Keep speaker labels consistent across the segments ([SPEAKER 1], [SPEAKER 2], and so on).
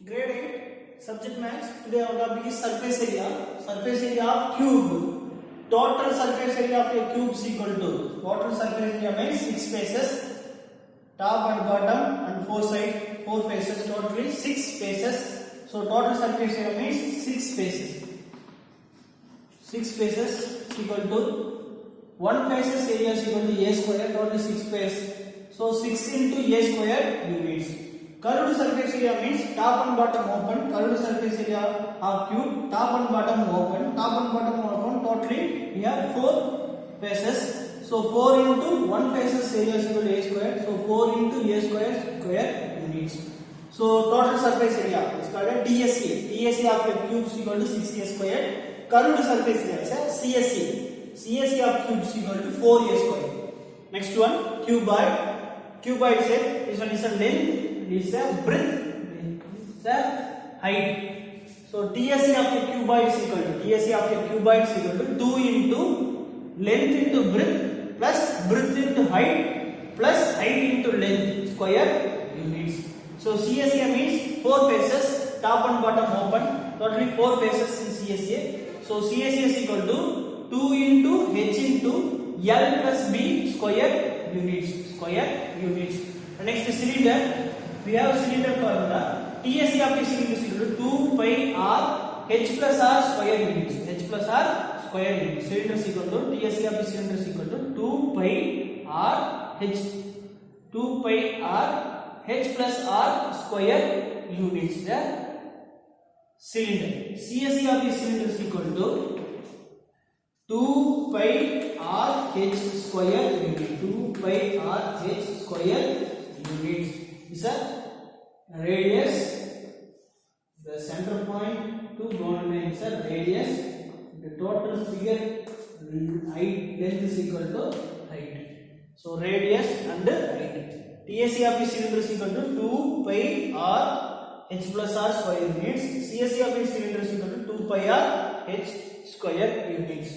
[SPEAKER 1] Grade 8 subject maths. Today our topic is surface area. Surface area of cube. Total surface area of a cube is equal to total surface area means 6 faces, top and bottom and 4 sides, 4 faces, totally 6 faces. So total surface area means 6 faces. 6 faces is equal to 1 faces area is equal to a square, total 6 faces. So 6 into a square units. Curved surface area means top and bottom open. Curved surface area of cube, top and bottom open. Top and bottom open. Totally we have 4 faces. So 4 into 1 faces area is equal to a square. So 4 into a square units. So total surface area is called a DSA. DSA of a cube is equal to 6a square. Curved surface area is a CSA. CSA of cube is equal to 4a square. Next one, cuboid. Cuboid is a length. Is a breadth, is a height. So TSA of a cuboid is equal to TSA of a cuboid is equal to 2 into length into breadth plus breadth into height plus height into length square units. So CSA means 4 faces, top and bottom open, totally 4 faces in CSA. So CSA is equal to 2 into h into L plus B square units. And next cylinder. We have cylinder formula. TSA of the cylinder is equal to 2 pi r h plus r square units. H plus r square units. Cylinder is equal to TSA of the cylinder is equal to 2 pi r h 2 pi r h plus r square units. The cylinder. CSA of the cylinder is equal to 2 pi r h square unit. 2 pi r h square units. Is a radius, the center point to boundary line is a radius, the total figure height length is equal to height. So radius and height. TSA of the cylinder is equal to 2 pi r h plus r square units. CSA of the cylinder is equal to 2 pi r h square units.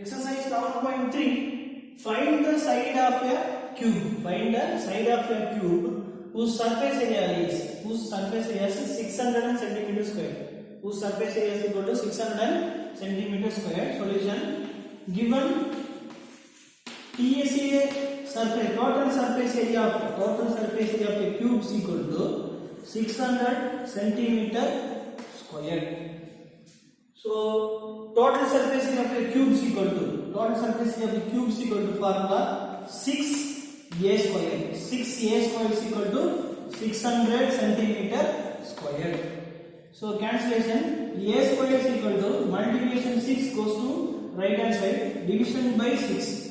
[SPEAKER 1] Exercise 7.3. Find the side of a cube. Find the side of a cube whose surface area is 600 centimeter square. Whose surface area is equal to 600 centimeter square. Solution: given TSA surface total surface area of a cube is equal to 600 centimeter square. So total surface area of a cube is equal to formula 6a square. 6a square is equal to 600 centimeter square. So cancellation, a square is equal to multiplication 6 goes to right hand side, division by 6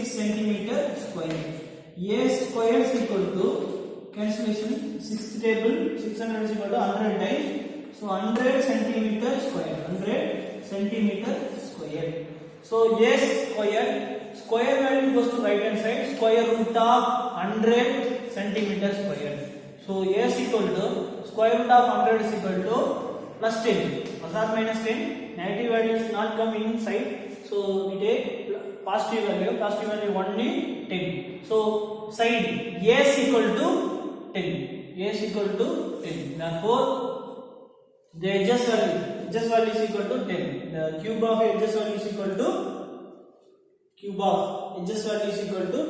[SPEAKER 1] centimeter square. A square is equal to cancellation 6th table 600 is equal to 100 times. So 100 centimeter square. So a square value goes to right hand side, square root of 100 centimeter square. So a is equal to square root of 100 is equal to plus 10 plus or minus 10. Negative value is not coming inside. So we take positive value only 10. So side a is equal to 10. Therefore the edges value is equal to 10. The cube of edges value is equal to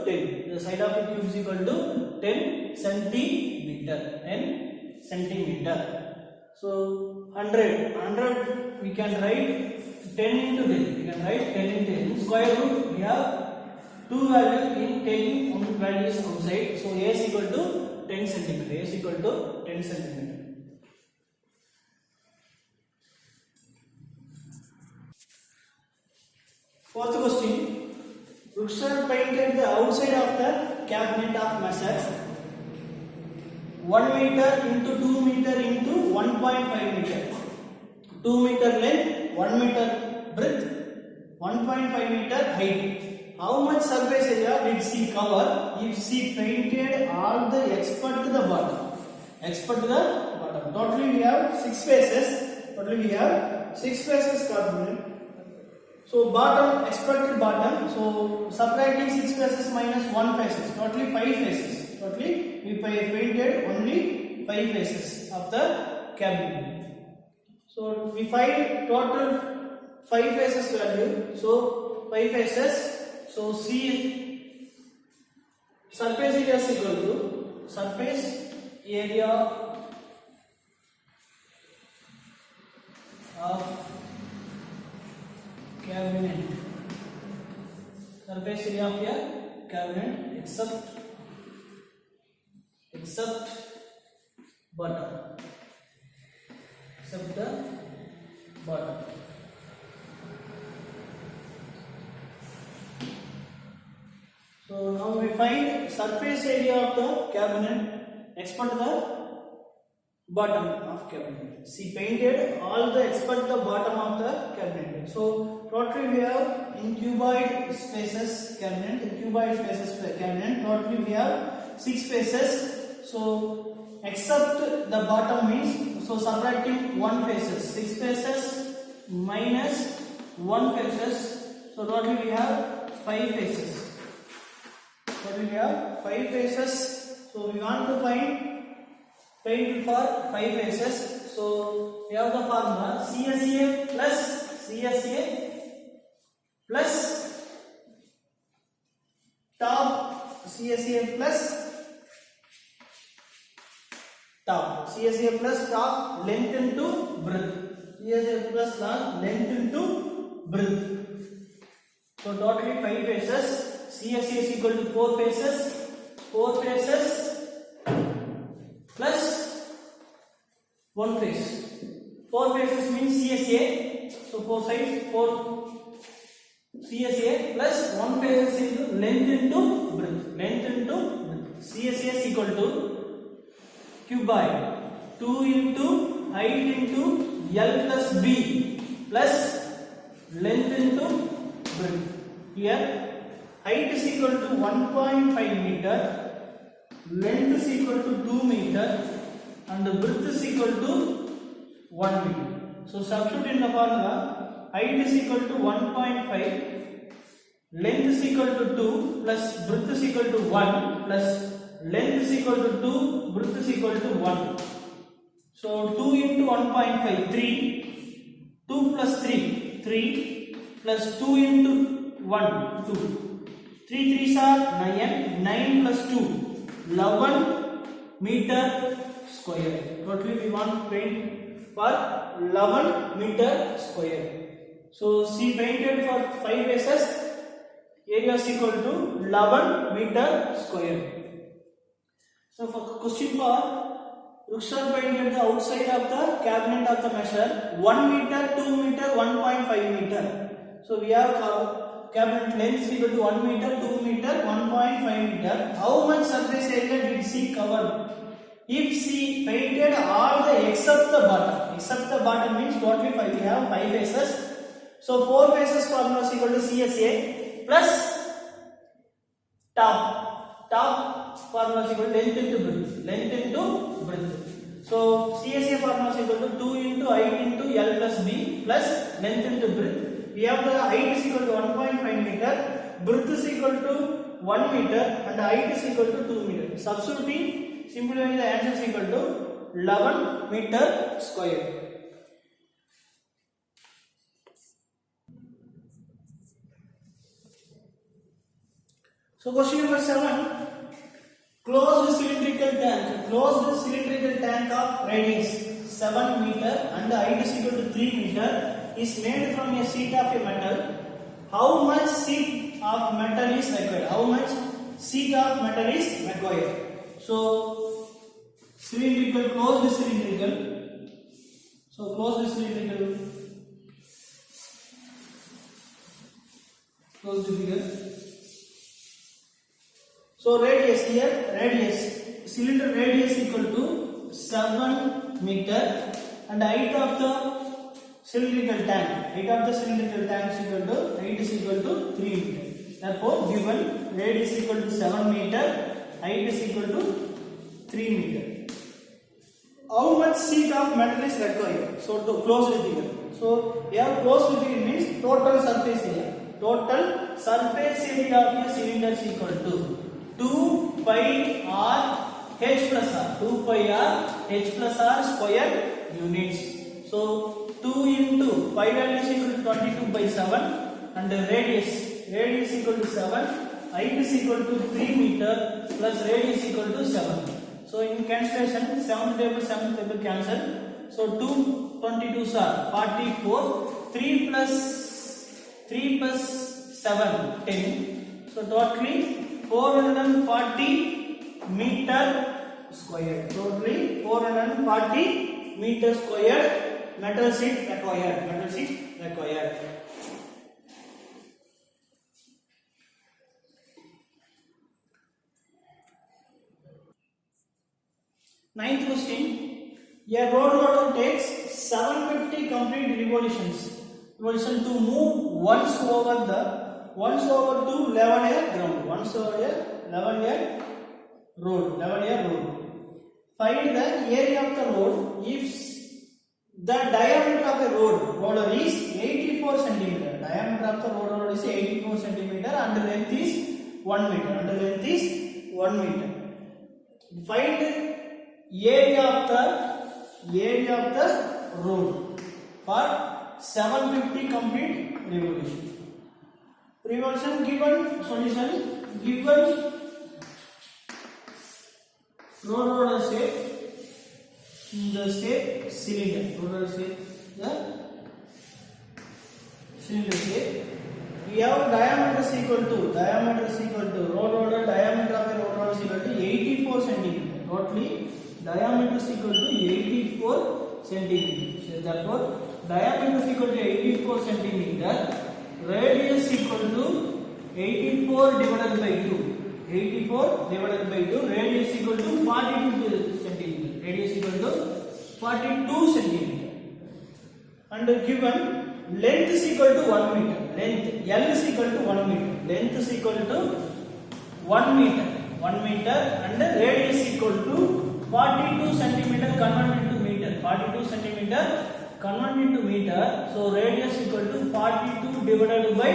[SPEAKER 1] 10. The side of the cube is equal to 10 centimeter. So 100 we can write 10 into 10. Square root we have 2 values in taking one values outside. So a is equal to 10 centimeter. Fourth question. Ruxer painted the outside of the cabinet of measures 1 meter into 2 meter into 1.5 meter. 2 meter length, 1 meter breadth, 1.5 meter height. How much surface area did she cover if she painted all the expert to the bottom? Totally we have 6 faces. Cabinet. So bottom, expected bottom. So subtracting 6 faces minus 1 faces, totally 5 faces. Totally we painted only 5 faces of the cabin. So we find total 5 faces value. So 5 faces. So C surface area is equal to surface area of cabinet. Surface area of a cabinet except bottom. Except the bottom. So now we find surface area of the cabinet except the bottom of cabinet. See, painted all the except the bottom of the cabinet. So totally we have in cuboid spaces cabinet. In cuboid spaces cabinet, totally we have 6 spaces. So except the bottom means, so subtracting 1 faces, 6 faces minus 1 faces. So totally we have 5 faces. Totally we have 5 faces. So we want to find paint for 5 faces. So we have the formula CSA plus top, CSA plus top, length into breadth, CSA plus length into breadth. So totally 5 faces. CSA is equal to 4 faces, 4 faces plus 1 face. 4 faces means CSA. So 4 sides, 4 CSA plus 1 face into length into breadth. Length into breadth. CSA is equal to cuboid 2 into height into L plus B plus length into breadth. Here height is equal to 1.5 meter, length is equal to 2 meter, and the breadth is equal to 1 meter. So substitute in the formula, height is equal to 1.5, length is equal to 2 plus breadth is equal to 1 plus length is equal to 2, breadth is equal to 1. So 2 into 1.5, 3, 2 plus 3, 3 plus 2 into 1, 2. 3 3s are 9, 9 plus 2, 11 meter square. Totally we want paint for 11 meter square. So C painted for 5 faces, area is equal to 11 meter square. So for question for Rukshan painted the outside of the cabinet of the measure 1 meter, 2 meter, 1.5 meter. So we have cabinet length is equal to 1 meter, 2 meter, 1.5 meter. How much surface area did C cover? If C painted all the except the bottom means totally 5. We have 5 faces. So 4 faces formula is equal to CSA plus top formula is equal to length into breadth. So CSA formula is equal to 2 into height into L plus B plus length into breadth. We have the height is equal to 1.5 meter, breadth is equal to 1 meter, and height is equal to 2 meter. Substituting, simplifying, the answer is equal to 11 meter square. So question number 7. Closed cylindrical tank of radius 7 meter and the height is equal to 3 meter is made from a sheet of a metal. How much sheet of metal is required? So cylindrical, closed cylindrical. So closed cylindrical. So radius here, cylinder radius equal to 7 meter and height of the cylindrical tank is equal to 3 meter. Therefore, given radius equal to 7 meter, height is equal to 3 meter. How much sheet of metal is required? So to close the figure. So here closed field means total surface area. Total surface area of a cylinder is equal to 2 pi r h plus r. 2 pi r h plus r square units. So 2 into pi value is equal to 22 by 7 and the radius equal to 7, height is equal to 3 meter plus radius equal to 7. So in cancellation 7 table cancel. So 2 22s are 44, 3 plus 7 10. So totally 440 meter square. Totally 440 meter square metal sheet required. Ninth question. A road roller takes 750 complete revolution to move once over to level a ground. Once over a level a road. Find the area of the road if the diameter of a roller is 84 centimeter. Diameter of the roller is 84 centimeter and the length is 1 meter. Find area of the road for 750 complete revolution. Given solution, given roller shape, the shape cylinder, roller shape, the cylinder shape. We have diameter is equal to roller diameter of the roller is equal to 84 centimeter. Totally diameter is equal to 84 centimeter. So therefore diameter is equal to 84 centimeter. Radius equal to 84 divided by 2. 84 divided by 2. Radius equal to 42 centimeter. Radius equal to 42 centimeter. And given length is equal to 1 meter. Length L is equal to 1 meter. Length is equal to 1 meter. 1 meter and radius equal to 42 centimeter converted into meter. 42 centimeter converted into meter. So radius equal to 42 divided by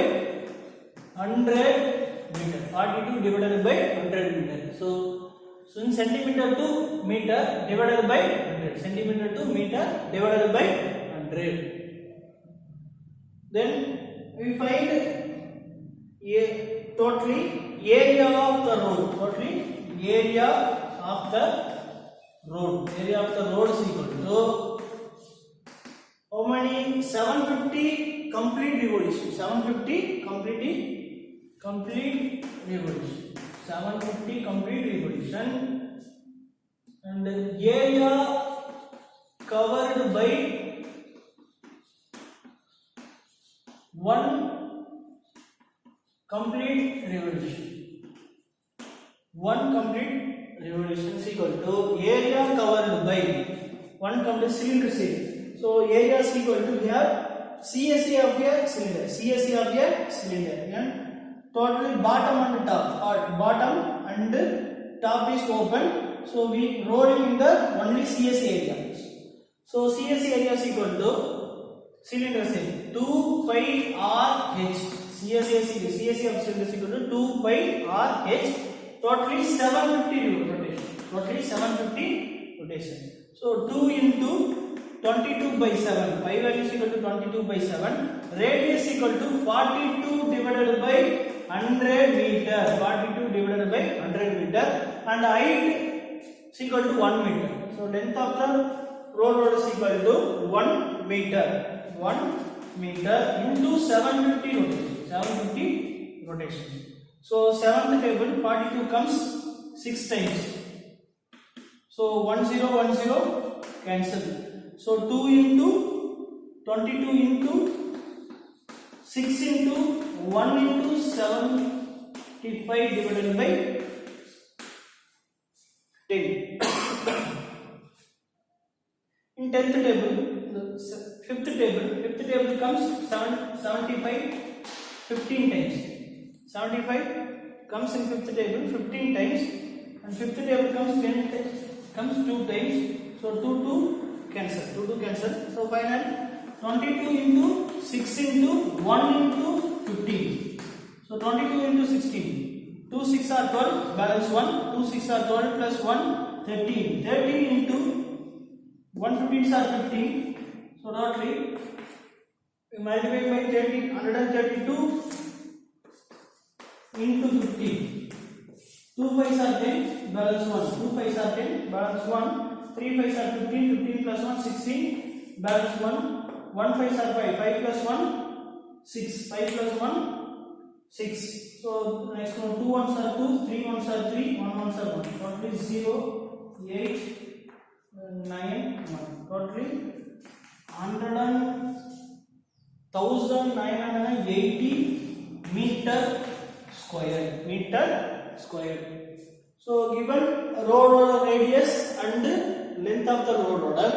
[SPEAKER 1] 100 meter. 42 divided by 100 meter. So in centimeter to meter divided by 100. Centimeter to meter divided by 100. Then we find totally area of the road. Totally area of the road. Area of the road is equal to how many? 750 complete revolution. 750 complete revolution. 750 complete revolution. And area covered by 1 complete revolution. 1 complete revolution is equal to area covered by 1 complete cylinder shape. So area is equal to here CSA of a cylinder, and totally bottom and top, or bottom and top is open. So we rolling in the only CSA area. So CSA area is equal to cylinder shape 2 pi r h. CSA of cylinder is equal to 2 pi r h. Totally 750 rotation. Totally 750 rotation. So 2 into 22 by 7. Pi value is equal to 22 by 7. Radius equal to 42 divided by 100 meter. 42 divided by 100 meter. And height is equal to 1 meter. So length of the road is equal to 1 meter. 1 meter into 750 rotation. 750 rotation. So 7th table 42 comes 6 times. So 1010 cancel. So 2 into 22 into 6 into 1 into 75 divided by 10. In 10th table, 5th table comes 75 15 times. 75 comes in 5th table 15 times, and 5th table comes 10 times, comes 2 times. So 2 cancel. So final 22 into 6 into 1 into 15. So 22 into 16. 2 6 are 12, balance 1. 2 6 are 12 plus 1, 13. 13 into 115 are 15. So totally multiply by 13, 132 into 15. 2 5s are 10, balance 1. 2 5s are 10, balance 1. 3 5s are 15, 15 plus 1, 16, balance 1. 1 5s are 5, 5 plus 1, 6, 5 plus 1, 6. So next one, 2 ones are 2, 3 ones are 3, 1 ones are 1. Totally 0, 8, 9, 1. Totally 1980 meter square. So given road roller radius and length of the road roller,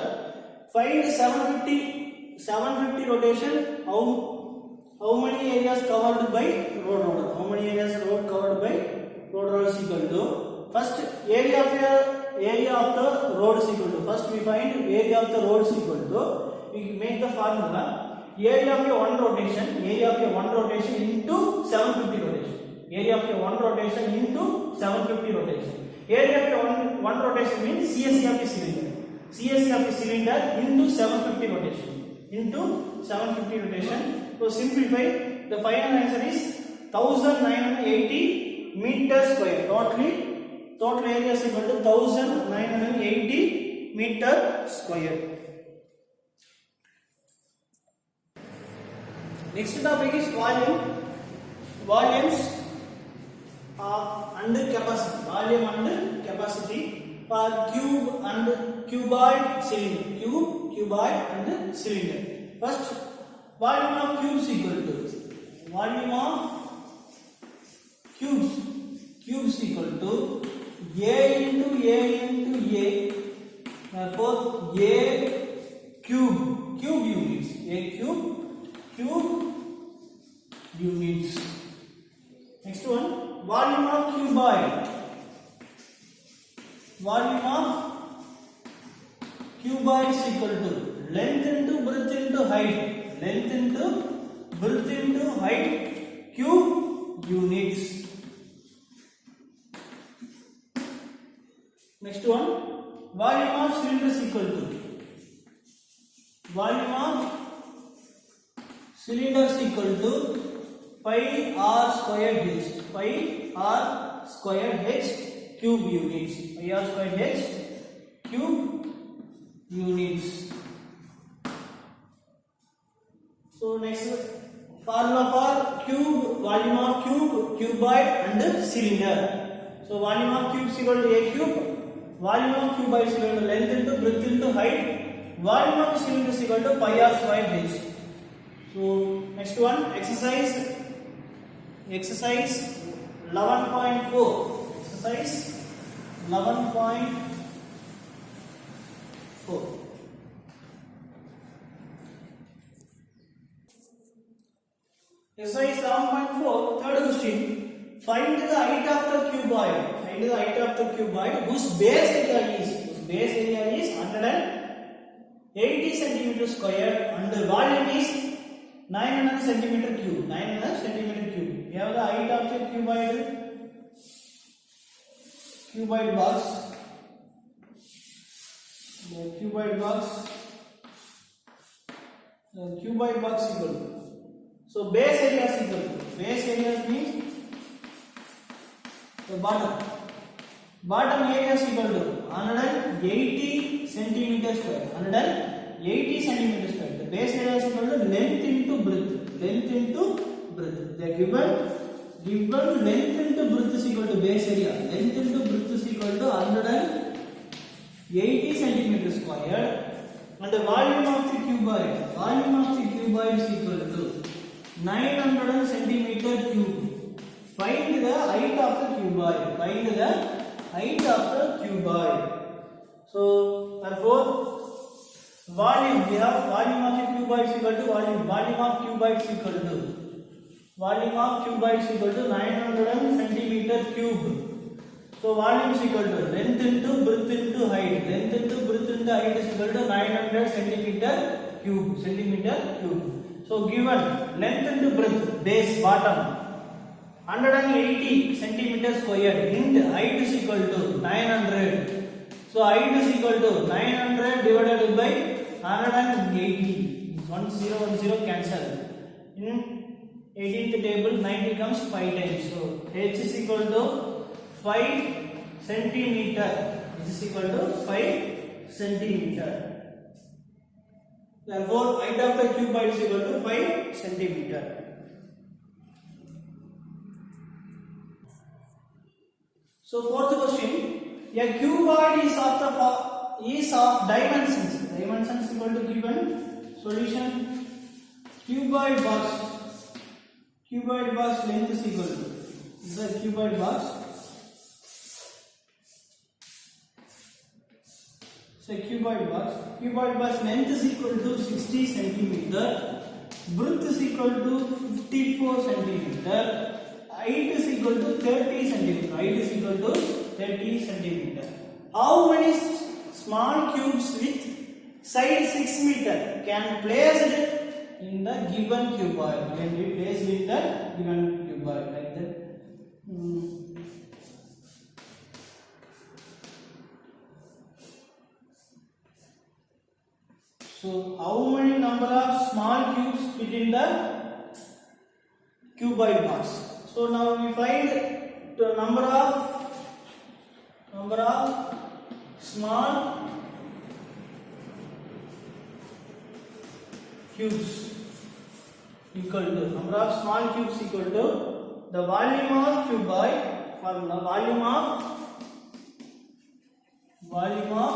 [SPEAKER 1] find 750 rotation. How many areas covered by road roller? How many areas road covered by road roller is equal to first area of the road is equal to, first we find area of the road is equal to, we make the formula area of one rotation into 750 rotation. Area of one rotation into 750 rotation. Area of one rotation means CSC of the cylinder. CSC of the cylinder into 750 rotation. So simplify, the final answer is 1980 meter square. Total area is equal to 1980 meter square. Next topic is volumes and capacity. Volume and capacity for cube and cuboid cylinder. First, volume of cubes equal to volume of cubes equal to A into A into A. Therefore, A cube units. A cube units. Next one, volume of cuboid. Volume of cuboid is equal to length into breadth into height. Length into breadth into height, cube units. Next one, volume of cylinder is equal to volume of cylinder is equal to pi r squared h. Pi r squared h cube units. Pi r squared h cube units. So next, formula for cube, volume of cube, cuboid and cylinder. So volume of cube is equal to A cube. Volume of cuboid is equal to length into breadth into height. Volume of cylinder is equal to pi r squared h. So next one, exercise 11.4. Exercise 11.4. Exercise 11.4, third question. Find the height of the cuboid. Find the height of the cuboid whose base area is 180 cm square and the volume is 900 cm cube. 900 cm cube. We have the height of the cuboid box. The cuboid box equal to. So base area is equal to. Base area means the bottom area is equal to 180 centimeter square. 180 centimeter square. The base area is equal to length into breadth. Length into breadth. They are given length into breadth is equal to base area. Length into breadth is equal to 180 centimeter square. And the volume of the cuboid is equal to 900 centimeter cube. Find the height of the cuboid. So therefore, volume, we have volume of the cuboid is equal to volume of cuboid is equal to 900 centimeter cube. So volume is equal to length into breadth into height. Length into breadth into height is equal to 900 centimeter cube, centimeter cube. So given length and breadth, base, bottom 180 centimeter square, int height is equal to 900. So height is equal to 900 divided by 180. 1010 cancel. In 18th table 90 comes 5 times. So h is equal to 5 centimeter. H is equal to 5 centimeter. Therefore height of the cuboid is equal to 5 centimeter. So fourth question, a cuboid is of dimensions. Dimensions equal to given solution. Cuboid box length is equal to the cuboid box. So cuboid box length is equal to 60 centimeter. Breadth is equal to 54 centimeter. Height is equal to 30 centimeter. Height is equal to 30 centimeter. How many small cubes with side 6 meter can place it in the given cuboid? Can be placed in the given cuboid like that. So how many number of small cubes fit in the cuboid box? So now we find the number of small cubes equal to number of small cubes equal to the volume of cuboid formula. Volume of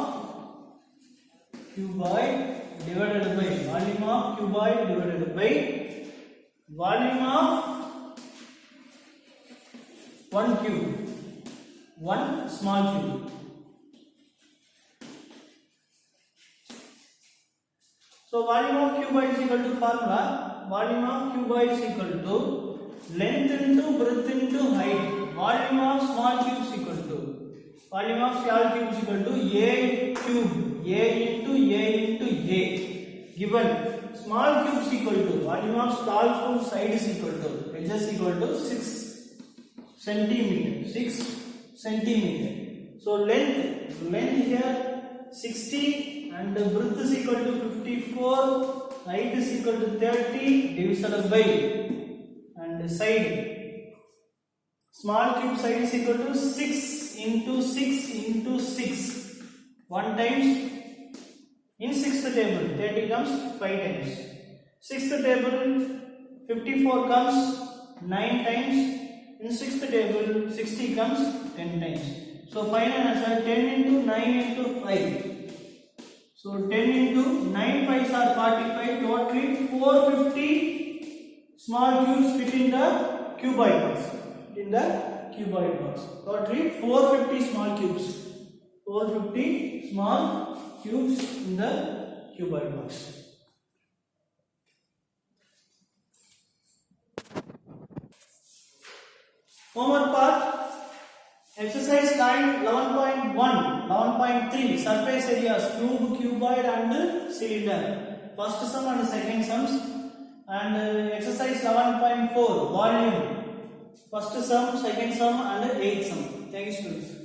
[SPEAKER 1] cuboid divided by volume of cuboid divided by volume of one cube, one small cube. So volume of cuboid is equal to formula. Volume of cuboid is equal to length into breadth into height. Volume of small cube is equal to volume of small cube is equal to a cube. A into a. Given small cube is equal to volume of small cube side is equal to edge is equal to 6 centimeter. So length here 60 and breadth is equal to 54, height is equal to 30 divided by and side small cube side is equal to 6 into 6 into 6 1 times. In 6th table 30 comes 5 times. 6th table 54 comes 9 times. In 6th table 60 comes 10 times. So final answer 10 into 9 into 5. So 10 into 9 5s are 45. Totally 450 small cubes fit in the cuboid box. Totally 450 small cubes. 450 small cubes in the cuboid box. Homework part. Exercise line 11.1, 11.3 surface areas cube, cuboid and cylinder. First sum and second sums. And exercise 11.4 volume. First sum, second sum and eighth sum. Thank you students.